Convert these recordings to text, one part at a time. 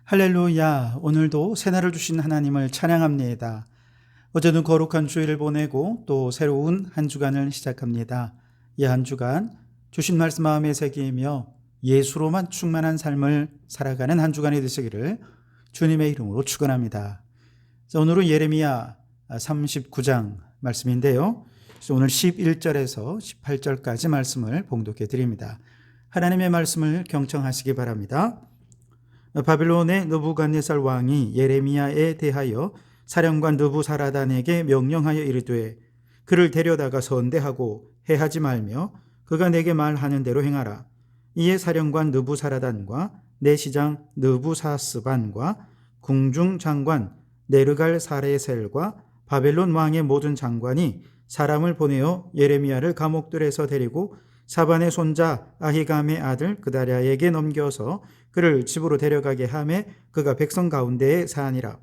할렐루야. 오늘도 새날을 주신 하나님을 찬양합니다. 어제는 거룩한 주일을 보내고 또 새로운 한 주간을 시작합니다. 이 한 주간 주신 말씀 마음에 새기며 예수로만 충만한 삶을 살아가는 한 주간이 되시기를 주님의 이름으로 축원합니다. 오늘은 예레미야 39장 말씀인데요. 오늘 11절에서 18절까지 말씀을 봉독해 드립니다. 하나님의 말씀을 경청하시기 바랍니다. 바벨론의 느부갓네살 왕이 예레미야에 대하여 사령관 느부사라단에게 명령하여 이르되 그를 데려다가 선대하고 해하지 말며 그가 내게 말하는 대로 행하라. 이에 사령관 느부사라단과 내시장 느부사스반과 궁중장관 네르갈사레셀과 바벨론 왕의 모든 장관이 사람을 보내어 예레미야를 감옥들에서 데리고 사반의 손자 아히감의 아들 그다랴에게 넘겨서 그를 집으로 데려가게 하매 그가 백성 가운데에 사하니라.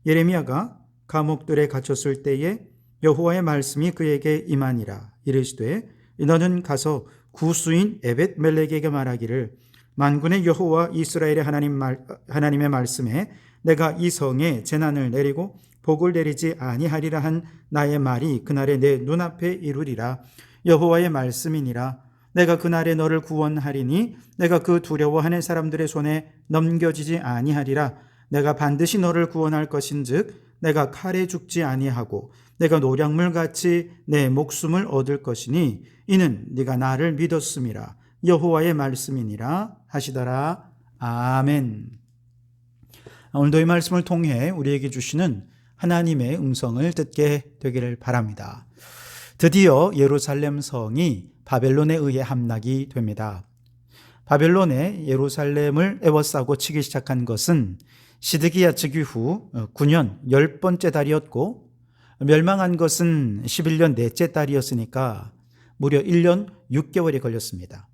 예레미야가 감옥들에 갇혔을 때에 여호와의 말씀이 그에게 임하니라. 이르시되 너는 가서 구수인 에벳멜렉에게 말하기를 만군의 여호와 이스라엘의 하나님의 말씀에 내가 이 성에 재난을 내리고 복을 내리지 아니하리라 한 나의 말이 그날에 내 눈앞에 이루리라. 여호와의 말씀이니라. 내가 그날에 너를 구원하리니 내가 그 두려워하는 사람들의 손에 넘겨지지 아니하리라. 내가 반드시 너를 구원할 것인즉 내가 칼에 죽지 아니하고 내가 노량물같이 내 목숨을 얻을 것이니 이는 네가 나를 믿었음이라. 여호와의 말씀이니라 하시더라. 아멘. 오늘도 이 말씀을 통해 우리에게 주시는 하나님의 음성을 듣게 되기를 바랍니다. 드디어 예루살렘 성이 바벨론에 의해 함락이 됩니다. 바벨론에 예루살렘을 에워싸고 치기 시작한 것은 시드기야 즉위 후 9년 10번째 달이었고 멸망한 것은 11년 넷째 달이었으니까 무려 1년 6개월이 걸렸습니다.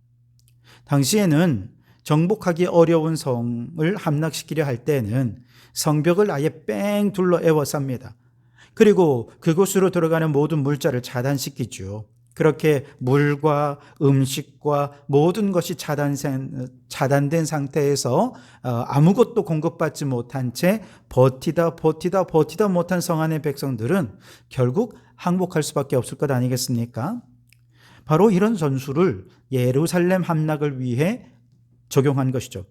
당시에는 정복하기 어려운 성을 함락시키려 할 때는 성벽을 아예 뺑 둘러 에워쌉니다. 그리고 그곳으로 들어가는 모든 물자를 차단시키죠. 그렇게 물과 음식과 모든 것이 차단된 상태에서 아무것도 공급받지 못한 채 버티다 못한 성 안의 백성들은 결국 항복할 수밖에 없을 것 아니겠습니까? 바로 이런 전술을 예루살렘 함락을 위해 적용한 것이죠.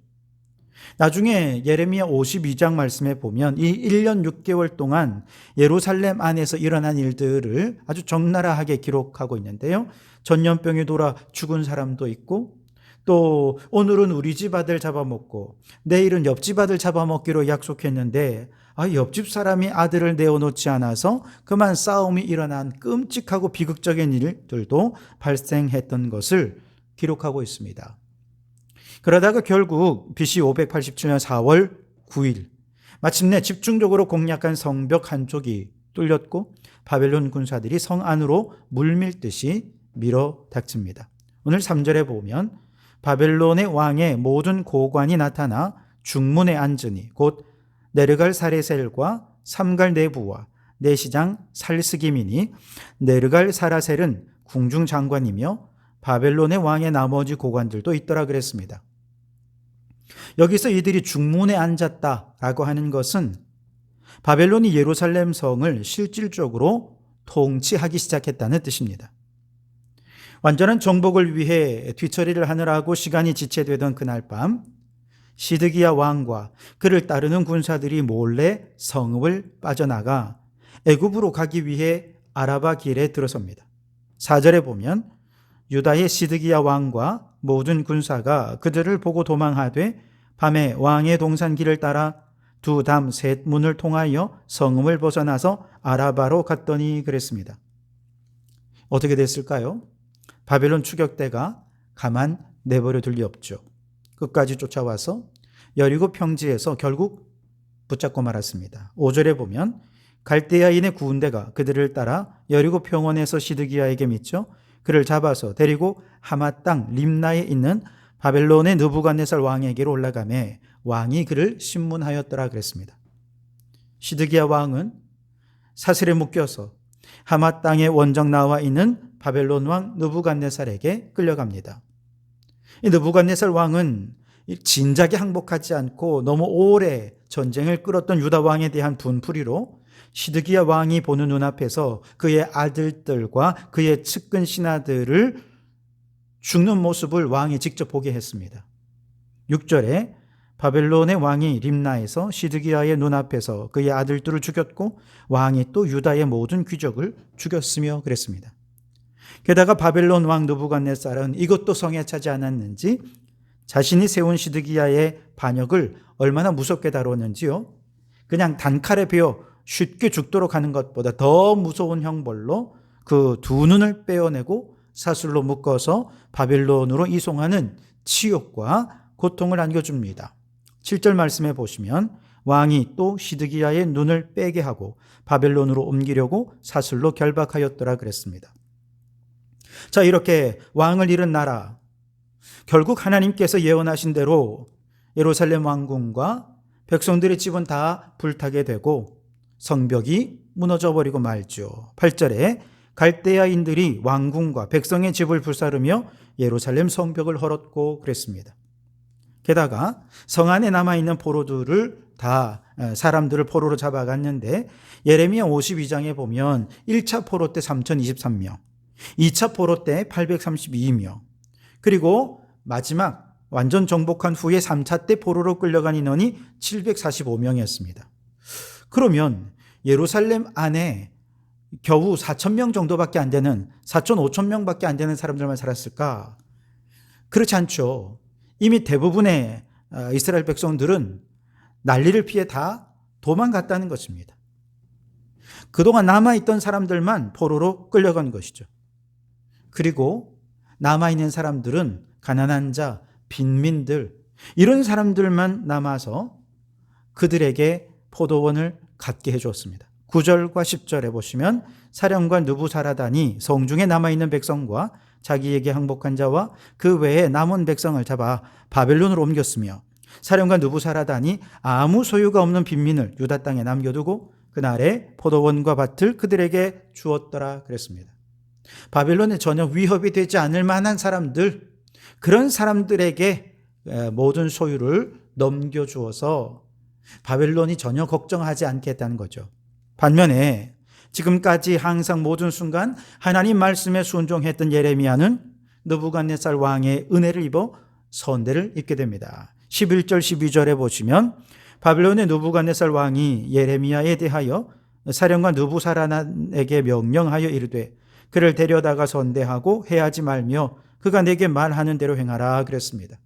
나중에 예레미야 52장 말씀에 보면 이 1년 6개월 동안 예루살렘 안에서 일어난 일들을 아주 적나라하게 기록하고 있는데요. 전염병이 돌아 죽은 사람도 있고 또 오늘은 우리 집 아들 잡아먹고 내일은 옆집 아들 잡아먹기로 약속했는데 옆집 사람이 아들을 내어놓지 않아서 그만 싸움이 일어난 끔찍하고 비극적인 일들도 발생했던 것을 기록하고 있습니다. 그러다가 결국 BC 587년 4월 9일 마침내 집중적으로 공략한 성벽 한쪽이 뚫렸고 바벨론 군사들이 성 안으로 물밀듯이 밀어닥칩니다. 오늘 3절에 보면 바벨론의 왕의 모든 고관이 나타나 중문에 앉으니 곧 네르갈사레셀과 삼갈네부와 내시장 살스김이니 네르갈사라셀은 궁중장관이며 바벨론의 왕의 나머지 고관들도 있더라 그랬습니다. 여기서 이들이 중문에 앉았다라고 하는 것은 바벨론이 예루살렘 성을 실질적으로 통치하기 시작했다는 뜻입니다. 완전한 정복을 위해 뒤처리를 하느라고 시간이 지체되던 그날 밤 시드기야 왕과 그를 따르는 군사들이 몰래 성읍을 빠져나가 애굽으로 가기 위해 아라바 길에 들어섭니다. 4절에 보면 유다의 시드기야 왕과 모든 군사가 그들을 보고 도망하되 밤에 왕의 동산길을 따라 두 담 셋 문을 통하여 성읍을 벗어나서 아라바로 갔더니 그랬습니다. 어떻게 됐을까요? 바벨론 추격대가 가만 내버려 둘 리 없죠. 끝까지 쫓아와서 여리고 평지에서 결국 붙잡고 말았습니다. 5절에 보면 갈대아인의 구운대가 그들을 따라 여리고 평원에서 시드기야에게 미쳐 그를 잡아서 데리고 하맛 땅 림나에 있는 바벨론의 느부갓네살 왕에게로 올라가매 왕이 그를 신문하였더라 그랬습니다. 시드기야 왕은 사슬에 묶여서 하맛 땅에 원정 나와 있는 바벨론 왕 느부갓네살에게 끌려갑니다. 이 느부갓네살 왕은 진작에 항복하지 않고 너무 오래 전쟁을 끌었던 유다 왕에 대한 분풀이로 시드기야 왕이 보는 눈앞에서 그의 아들들과 그의 측근 신하들을 죽는 모습을 왕이 직접 보게 했습니다. 6절에 바벨론의 왕이 림나에서 시드기야의 눈앞에서 그의 아들들을 죽였고 왕이 또 유다의 모든 귀족을 죽였으며 그랬습니다. 게다가 바벨론 왕 느부갓네살은 이것도 성에 차지 않았는지 자신이 세운 시드기야의 반역을 얼마나 무섭게 다루었는지요. 그냥 단칼에 베어 쉽게 죽도록 하는 것보다 더 무서운 형벌로 그 두 눈을 빼어내고 사슬로 묶어서 바벨론으로 이송하는 치욕과 고통을 안겨줍니다. 7절 말씀해 보시면 왕이 또 시드기야의 눈을 빼게 하고 바벨론으로 옮기려고 사슬로 결박하였더라 그랬습니다. 자, 이렇게 왕을 잃은 나라, 결국 하나님께서 예언하신 대로 예루살렘 왕궁과 백성들의 집은 다 불타게 되고 성벽이 무너져 버리고 말죠. 8절에 갈대아인들이 왕궁과 백성의 집을 불사르며 예루살렘 성벽을 헐었고 그랬습니다. 게다가 성 안에 남아있는 포로들을 다 사람들을 포로로 잡아갔는데 예레미야 52장에 보면 1차 포로 때 3023명, 2차 포로 때 832명, 그리고 마지막 완전 정복한 후에 3차 때 포로로 끌려간 인원이 745명이었습니다. 그러면 예루살렘 안에 겨우 4,000명 정도밖에 안 되는 4,500명밖에 안 되는 사람들만 살았을까? 그렇지 않죠. 이미 대부분의 이스라엘 백성들은 난리를 피해 다 도망갔다는 것입니다. 그동안 남아있던 사람들만 포로로 끌려간 것이죠. 그리고 남아있는 사람들은 가난한 자, 빈민들, 이런 사람들만 남아서 그들에게 포도원을 갖게 해주었습니다. 9절과 10절에 보시면 사령관 느부사라단이 성중에 남아있는 백성과 자기에게 항복한 자와 그 외에 남은 백성을 잡아 바벨론으로 옮겼으며 사령관 느부사라단이 아무 소유가 없는 빈민을 유다 땅에 남겨두고 그날에 포도원과 밭을 그들에게 주었더라 그랬습니다. 바벨론에 전혀 위협이 되지 않을 만한 사람들, 그런 사람들에게 모든 소유를 넘겨주어서 바벨론이 전혀 걱정하지 않겠다는 거죠. 반면에 지금까지 항상 모든 순간 하나님 말씀에 순종했던 예레미야는 느부갓네살 왕의 은혜를 입어 선대를 입게 됩니다. 11절 12절에 보시면 바벨론의 느부갓네살 왕이 예레미야에 대하여 사령관 느부사라단에게 명령하여 이르되 그를 데려다가 선대하고 해하지 말며 그가 내게 말하는 대로 행하라 그랬습니다.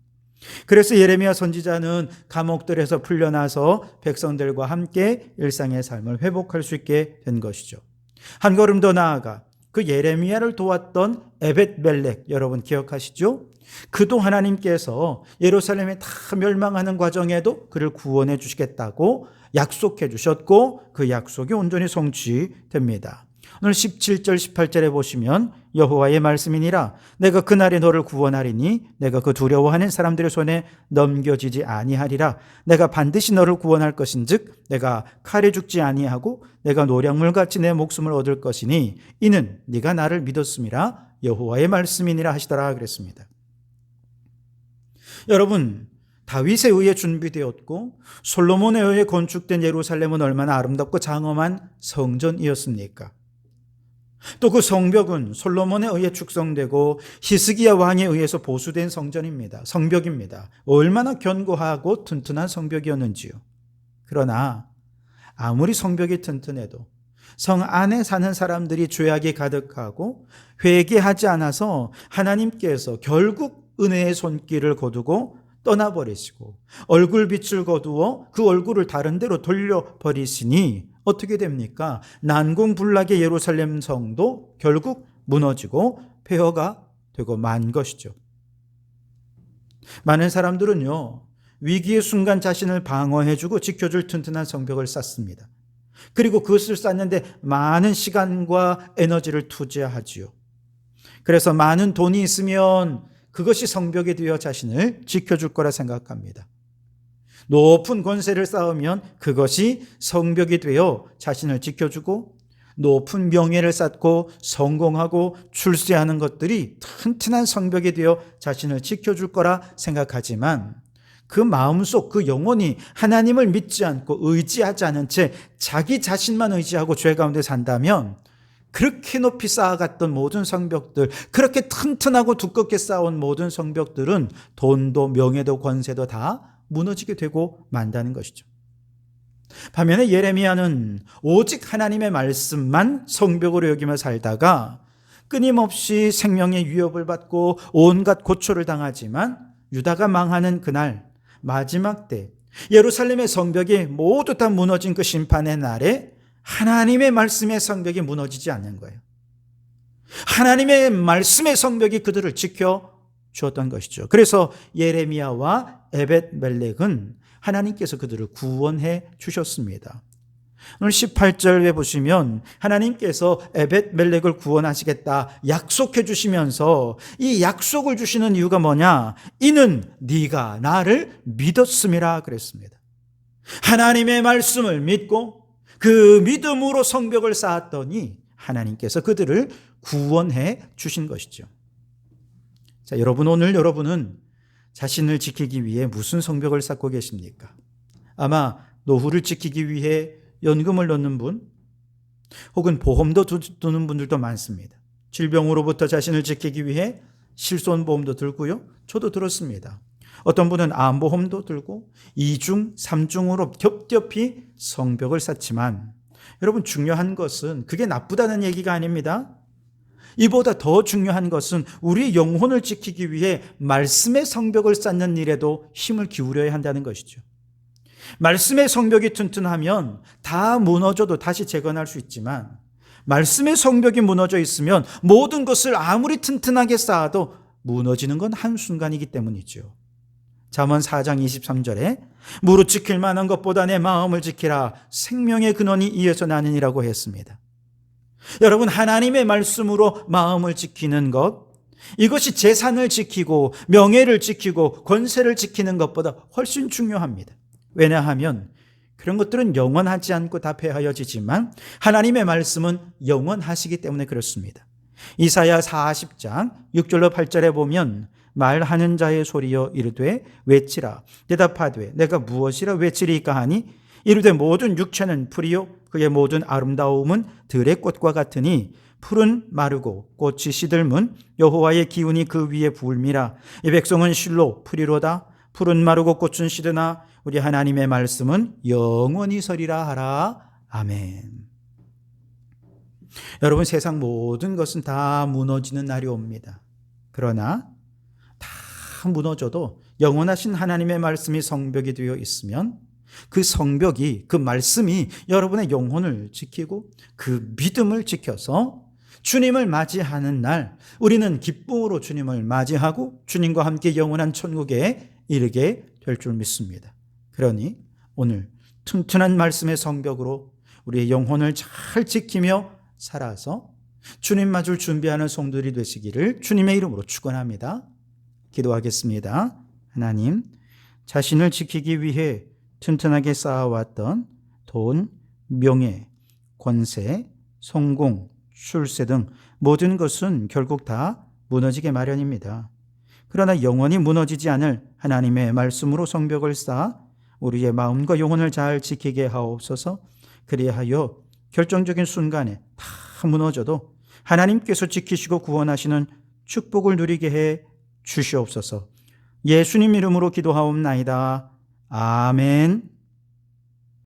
그래서 예레미야 선지자는 감옥들에서 풀려나서 백성들과 함께 일상의 삶을 회복할 수 있게 된 것이죠. 한 걸음 더 나아가 그 예레미야를 도왔던 에벳멜렉, 여러분 기억하시죠? 그도 하나님께서 예루살렘이 다 멸망하는 과정에도 그를 구원해 주시겠다고 약속해 주셨고 그 약속이 온전히 성취됩니다. 오늘 17절 18절에 보시면 여호와의 말씀이니라 내가 그날에 너를 구원하리니 내가 그 두려워하는 사람들의 손에 넘겨지지 아니하리라. 내가 반드시 너를 구원할 것인즉 내가 칼에 죽지 아니하고 내가 노량물같이 내 목숨을 얻을 것이니 이는 네가 나를 믿었음이라 여호와의 말씀이니라 하시더라 그랬습니다. 여러분, 다윗에 의해 준비되었고 솔로몬에 의해 건축된 예루살렘은 얼마나 아름답고 장엄한 성전이었습니까? 또 그 성벽은 솔로몬에 의해 축성되고 히스기야 왕에 의해서 보수된 성벽입니다. 얼마나 견고하고 튼튼한 성벽이었는지요. 그러나 아무리 성벽이 튼튼해도 성 안에 사는 사람들이 죄악이 가득하고 회개하지 않아서 하나님께서 결국 은혜의 손길을 거두고 떠나버리시고 얼굴빛을 거두어 그 얼굴을 다른 데로 돌려버리시니 어떻게 됩니까? 난공불락의 예루살렘 성도 결국 무너지고 폐허가 되고 만 것이죠. 많은 사람들은요, 위기의 순간 자신을 방어해주고 지켜줄 튼튼한 성벽을 쌓습니다. 그리고 그것을 쌓는데 많은 시간과 에너지를 투자하지요. 그래서 많은 돈이 있으면 그것이 성벽이 되어 자신을 지켜줄 거라 생각합니다. 높은 권세를 쌓으면 그것이 성벽이 되어 자신을 지켜주고 높은 명예를 쌓고 성공하고 출세하는 것들이 튼튼한 성벽이 되어 자신을 지켜줄 거라 생각하지만 그 마음속, 그 영혼이 하나님을 믿지 않고 의지하지 않은 채 자기 자신만 의지하고 죄 가운데 산다면 그렇게 높이 쌓아갔던 모든 성벽들, 그렇게 튼튼하고 두껍게 쌓아온 모든 성벽들은 돈도 명예도 권세도 다 무너지게 되고 만다는 것이죠. 반면에 예레미야는 오직 하나님의 말씀만 성벽으로 여기며 살다가 끊임없이 생명의 위협을 받고 온갖 고초를 당하지만 유다가 망하는 그날 마지막 때 예루살렘의 성벽이 모두 다 무너진 그 심판의 날에 하나님의 말씀의 성벽이 무너지지 않는 거예요. 하나님의 말씀의 성벽이 그들을 지켜 주었던 것이죠. 그래서 예레미야와 에벳멜렉은 하나님께서 그들을 구원해 주셨습니다. 오늘 18절에 보시면 하나님께서 에벳멜렉을 구원하시겠다 약속해 주시면서 이 약속을 주시는 이유가 뭐냐? 이는 네가 나를 믿었음이라 그랬습니다. 하나님의 말씀을 믿고 그 믿음으로 성벽을 쌓았더니 하나님께서 그들을 구원해 주신 것이죠. 자, 여러분, 오늘 여러분은 자신을 지키기 위해 무슨 성벽을 쌓고 계십니까? 아마 노후를 지키기 위해 연금을 넣는 분, 혹은 보험도 두는 분들도 많습니다. 질병으로부터 자신을 지키기 위해 실손보험도 들고요. 저도 들었습니다. 어떤 분은 암보험도 들고 2중, 3중으로 겹겹이 성벽을 쌓지만 여러분, 중요한 것은 그게 나쁘다는 얘기가 아닙니다. 이보다 더 중요한 것은 우리 영혼을 지키기 위해 말씀의 성벽을 쌓는 일에도 힘을 기울여야 한다는 것이죠. 말씀의 성벽이 튼튼하면 다 무너져도 다시 재건할 수 있지만 말씀의 성벽이 무너져 있으면 모든 것을 아무리 튼튼하게 쌓아도 무너지는 건 한순간이기 때문이죠. 잠언 4장 23절에 무릇 지킬 만한 것보다 내 마음을 지키라 생명의 근원이 이에서 나느니라고 했습니다. 여러분, 하나님의 말씀으로 마음을 지키는 것, 이것이 재산을 지키고 명예를 지키고 권세를 지키는 것보다 훨씬 중요합니다. 왜냐하면 그런 것들은 영원하지 않고 다 폐하여지지만 하나님의 말씀은 영원하시기 때문에 그렇습니다. 이사야 40장 6절로 8절에 보면 말하는 자의 소리여 이르되 외치라 대답하되 내가 무엇이라 외치리까 하니 이르되 모든 육체는 풀이요 그의 모든 아름다움은 들의 꽃과 같으니 풀은 마르고 꽃이 시들문 여호와의 기운이 그 위에 부을미라. 이 백성은 실로 풀이로다. 풀은 마르고 꽃은 시드나 우리 하나님의 말씀은 영원히 서리라 하라. 아멘. 여러분, 세상 모든 것은 다 무너지는 날이 옵니다. 그러나 다 무너져도 영원하신 하나님의 말씀이 성벽이 되어 있으면 그 성벽이, 그 말씀이 여러분의 영혼을 지키고 그 믿음을 지켜서 주님을 맞이하는 날 우리는 기쁨으로 주님을 맞이하고 주님과 함께 영원한 천국에 이르게 될 줄 믿습니다. 그러니 오늘 튼튼한 말씀의 성벽으로 우리의 영혼을 잘 지키며 살아서 주님 맞을 준비하는 성도들이 되시기를 주님의 이름으로 축원합니다. 기도하겠습니다. 하나님, 자신을 지키기 위해 튼튼하게 쌓아왔던 돈, 명예, 권세, 성공, 출세 등 모든 것은 결국 다 무너지게 마련입니다. 그러나 영원히 무너지지 않을 하나님의 말씀으로 성벽을 쌓아 우리의 마음과 영혼을 잘 지키게 하옵소서. 그리하여 결정적인 순간에 다 무너져도 하나님께서 지키시고 구원하시는 축복을 누리게 해 주시옵소서. 예수님 이름으로 기도하옵나이다. 아멘.